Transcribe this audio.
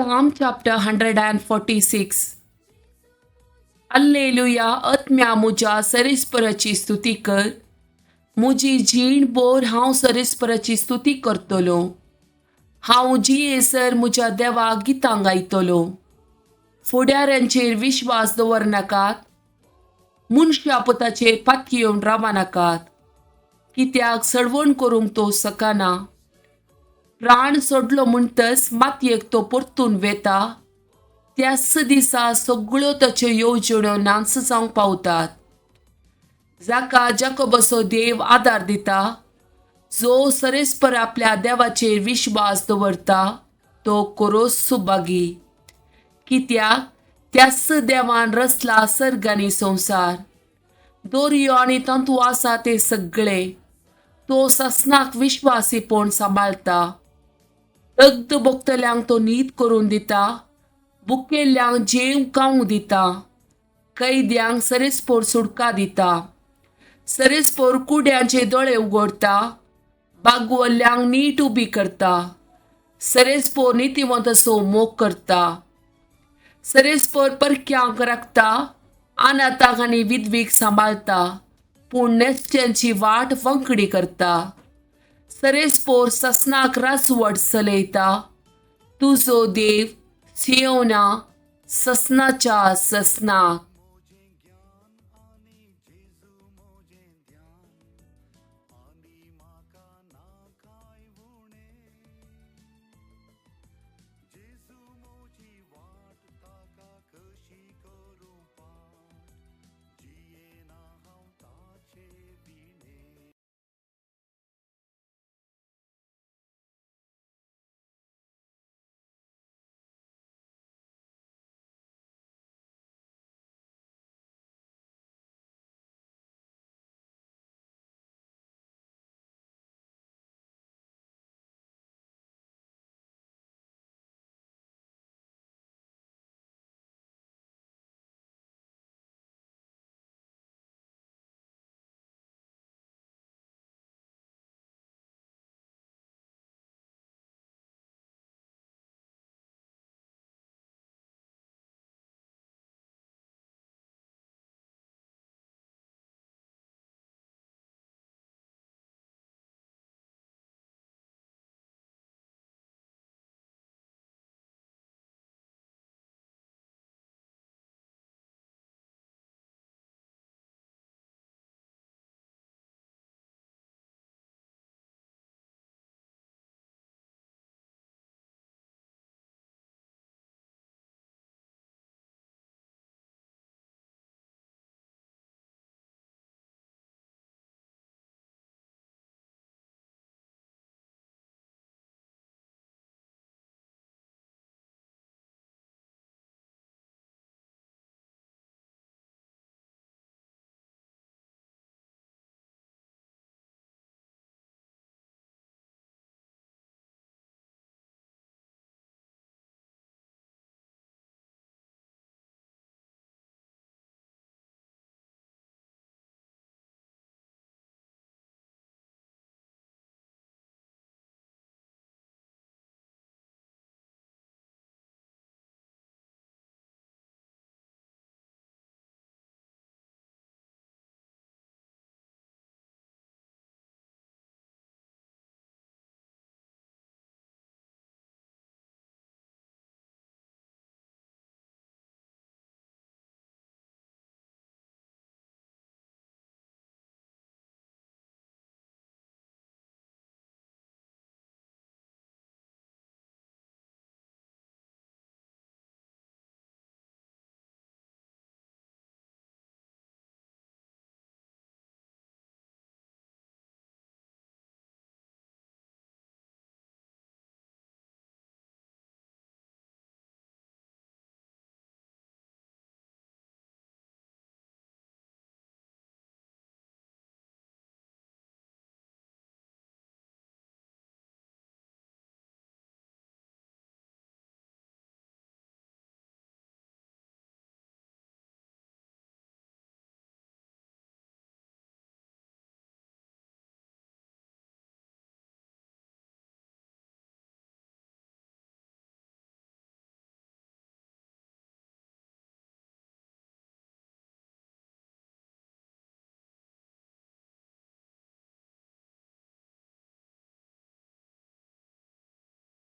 Psalm chapter 146. Alleluia, आत्म्या मुजा सरीसपराची स्तुती कर. मुजी जीण बोर हांव सरीसपराची स्तुती करतलो. हांव जियेसर मुज्या देवाक गितां गायतलो. फुडाऱ्यांचेर विश्वास दवरनाकात. मनशा पुताचेर पातकी येवन रावनाकात. कित्याक सडवण करूंक तो सकाना. प्राण सोडलो म्हणटच मातयेक तो परतून वेता. त्याच दिसा सगळ्यो ताच्यो येवजण्यो नांस जावंक पावतात. जाका जाकोबाचो देव आदार दिता, जो सरेस्पर आपल्या देवाचेर विश्वास दवरता, तो खोरोच सुभागी. कित्याक त्याच देवान रचला सर्ग आनी संवसार. दोरयो आनी तंतू आसा ते सगळे. तो ससनाक विश्वासीपण सांबाळटा. रगत बोगतल्यांक तो न्हीद करून दिता. बुकेल्ल्यांक जेव खावंक दिता. कैद्यांक सरेस्पोर सुटका दिता. सरेस्पोर कुड्यांचे दोळे उगडटा. बागवल्ल्यांक नीट उबी करता. सरेस्पोर नितिवंत असो मोग करता. सरेस्पोर परक्यांक राखता. अनाथांक आनी विधवीक सांबाळता. पूण नेस्त्यांची वाट वंकडी करता. सरेस्पोर ससनाक रासवट चलयता. तुजो देव सियोना ससनाच्या ससनाक.